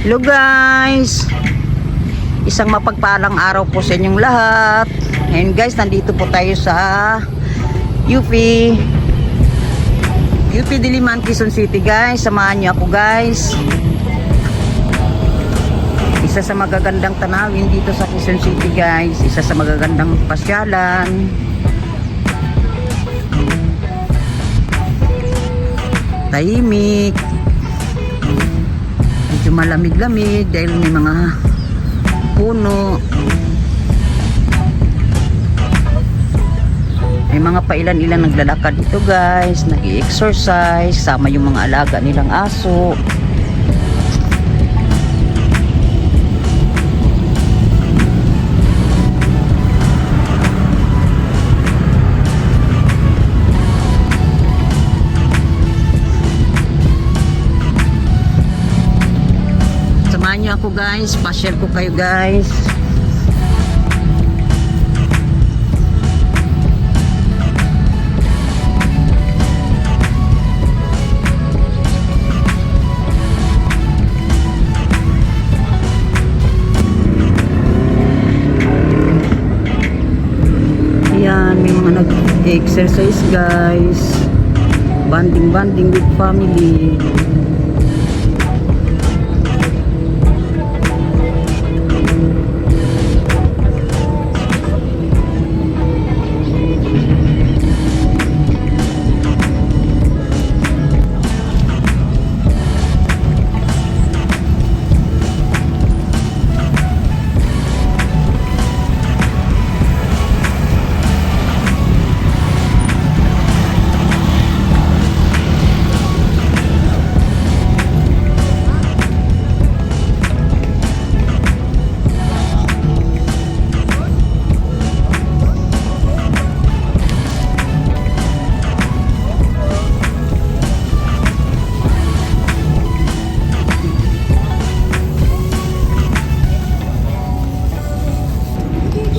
Hello guys, isang mapagpalang araw po sa inyong lahat. And guys, nandito po tayo sa UP Diliman, Quezon City guys. Samahan niyo ako guys. Isa sa magagandang tanawin dito sa Quezon City guys. Isa sa magagandang pasyalan. Tahimik, medyo malamig-lamig dahil may mga puno, may mga pailan-ilan naglalakad dito guys, nag-i-exercise sama yung mga alaga nilang aso. Samahan niyo ako guys, pa-share ko kayo guys. Ayan, may mga nag-exercise guys. Banding with family.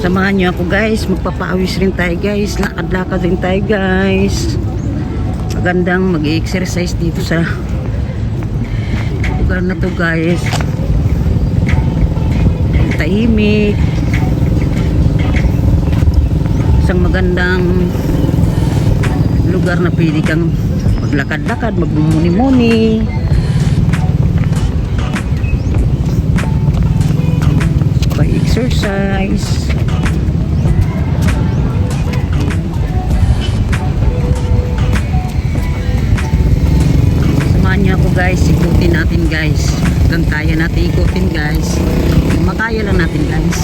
Samahan niyo ako guys, magpapawis rin tayo guys, lakad-lakad rin tayo guys. Magandang mag-exercise dito sa lugar na to guys. Tahimik, isang magandang lugar na pwede kang maglakad-lakad, magmumuni-muni. Exercise. Samahan niyo ako guys, ikutin natin guys. Hanggang kaya natin ikutin guys. Makaya lang natin guys.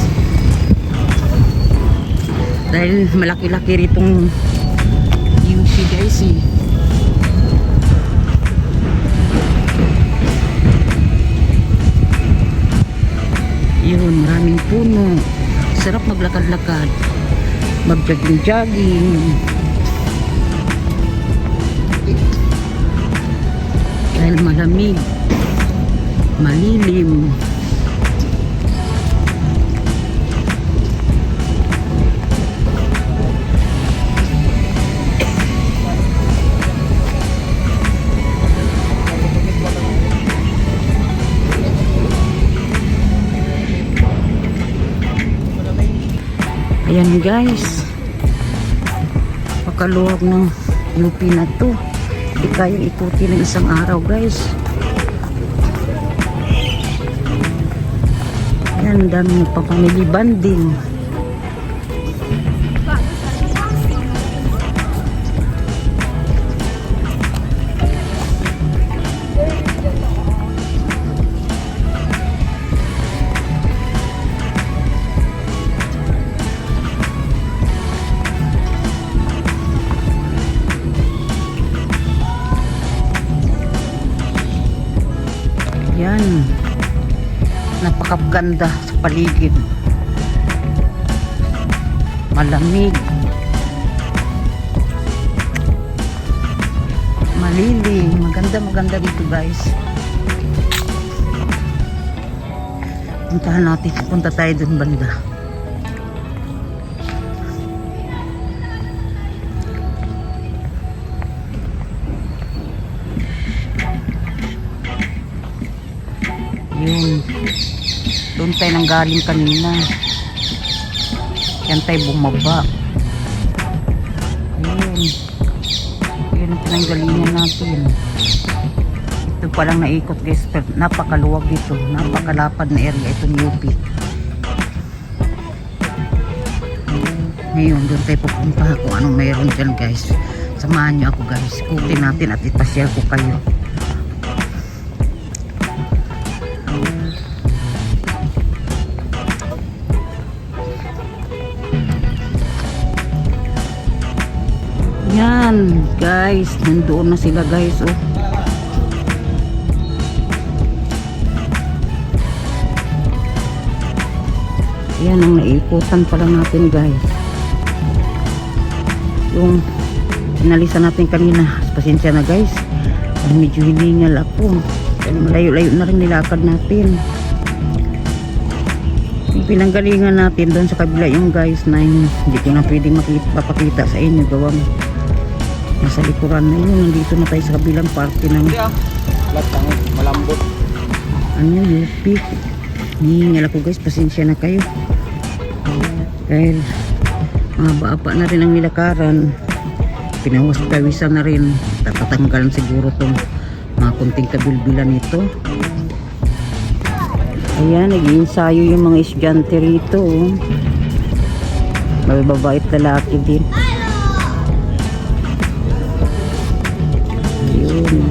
Dahil malaki-laki ritong UP guys eh. Yun, maraming puno. Sarap maglakad-lakad, mag-jogging-jogging. Dahil malamig, malilim. Ayan guys, pakaluwag ng UP na to. Hindi kayang ikuti ng isang araw guys. Ayan, dami pa family bonding. Yan, napakaganda sa paligid, malamig, malilim, maganda dito guys. Punta tayo dun banda. Yun. Doon tayo nang galing kanina. Yan tayo bumaba. Yun. Yun ang pinanggalingan natin. Ito palang naikot guys. Napakaluwag dito. Napakalapad na area itong UP. Ngayon doon tayo pupunta kung anong mayroon dyan guys. Samahan nyo ako guys. Ikutin natin at ipashare ko kayo. Yan guys, nandoon na sila guys. Oh. Yan ang naikutan pala natin guys. Yung inalisan natin kanina, pasensya na guys. Medyo hiningal ako. Malayo-layo na rin nilakad natin. Yung pinanggalingan natin doon sa kabila yung guys na hindi ko na pwedeng mapakita sa inyo. Gawang nasa likuran na yun. Nandito na tayo sa kabilang parte ng malambot. ano, UP. Hihingal ako guys, pasensya na kayo. Dahil mahaba-apa na rin ang nilakaran. Pinawas-pawisan na rin. Tatatanggalan siguro tong mga kunting kabilbilan nito. Ayan, nag-iinsayo yung mga estudyante rito. Oh. Mababait lalaki din. Ayun.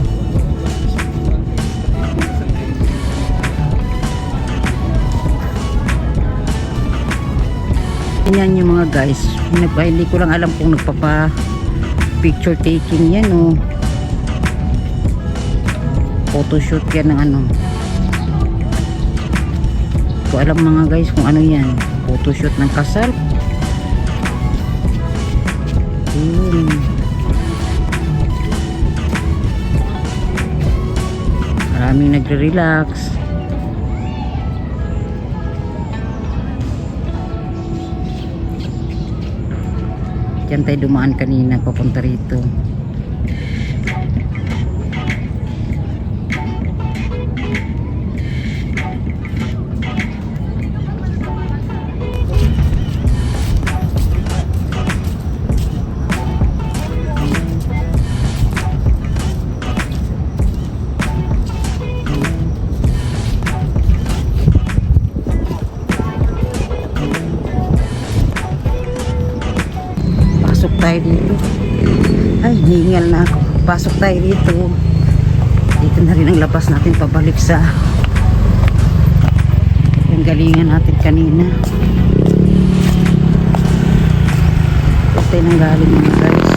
Yan yung mga guys. Hindi ko lang alam kung nagpapa picture taking yan o photoshoot yan ng ano. Hindi ko alam mga guys kung ano yan. Photoshoot ng kasal. Ayun. Maraming nagre-relax. Diyan tayo dumaan kanina papunta rito. Pasok tayo dito. Ay, hingal na ako. Pasok tayo dito. Dito na rin ang labas natin pabalik sa yung galingan natin kanina. Ito nang galing mga guys.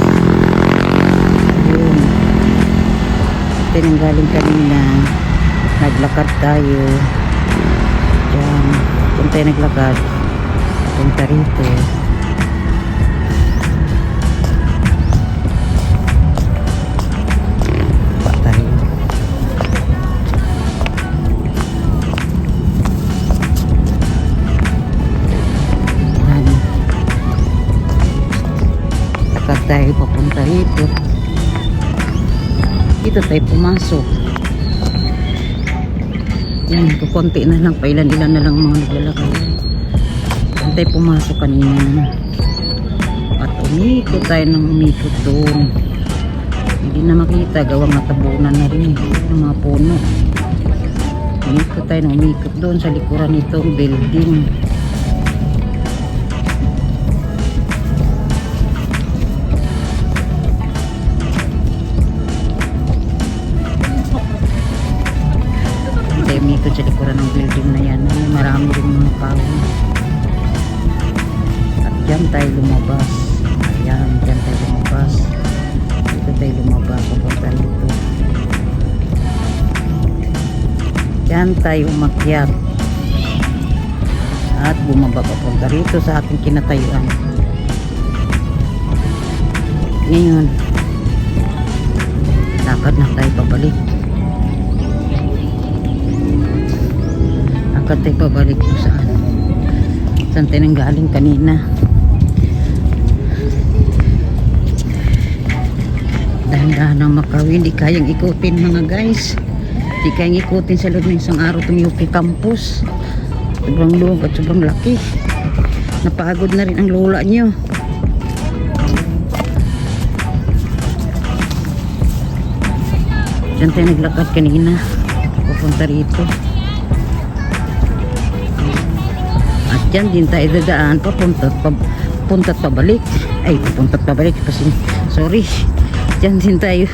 Ayun. Ito nang galing kanina. Naglakad tayo. Diyan. Diyan tayo naglakad. Punta rito. Tayo papunta rito. Dito tayo pumasok. Yan, kukunti na lang, pailan-ilan na lang mga naglalakad. Yan tayo pumasok kanina. At umikot tayo ng umikot doon. Hindi na makita, gawang natabunan na rin ng mga puno. Umikot tayo ng umikot doon sa likuran nitong building. Umikot sa likuran ng building na yan. Ay, marami rin mga tao. At dyan tayo lumabas. Ayan, dyan tayo lumabas. Dito tayo lumabas. Papunta dito. Dyan tayo umakyat. At bumaba papunta rito sa ating kinatayuan. Ngayon, lakad na tayo pabalik. Lakad tayo pabalik kung saan. Saan tayo nang galing kanina. Dahan-dahan ang Makawi. Hindi kayang ikutin mga guys. Di kaya ngikutin sa loob ng isang araw itong UP campus. Sobrang luwag at sobrang laki. Napagod na rin ang lola nyo. Diyan tayo naglakad kanina. Pupunta rito. At dyan din tayo dadaan. Punta at pabalik. Ay, papunta at pabalik. Kasi, sorry. Dyan din tayo.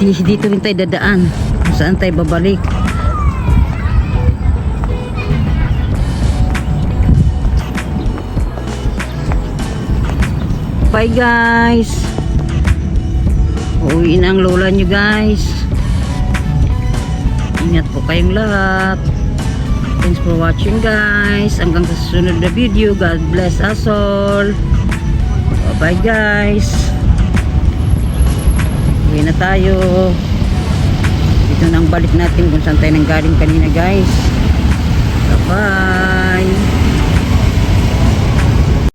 Dito rin tayo dadaan. Kung saan tayo babalik. Bye guys. Uuwi na ang lola nyo guys. Ingat po kayong lahat. Thanks for watching guys. Hanggang sa susunod na video. God bless us all. Bye guys. Uwi na tayo. Dito nang balik natin kung saan tayo nanggaling kanina guys. Bye bye.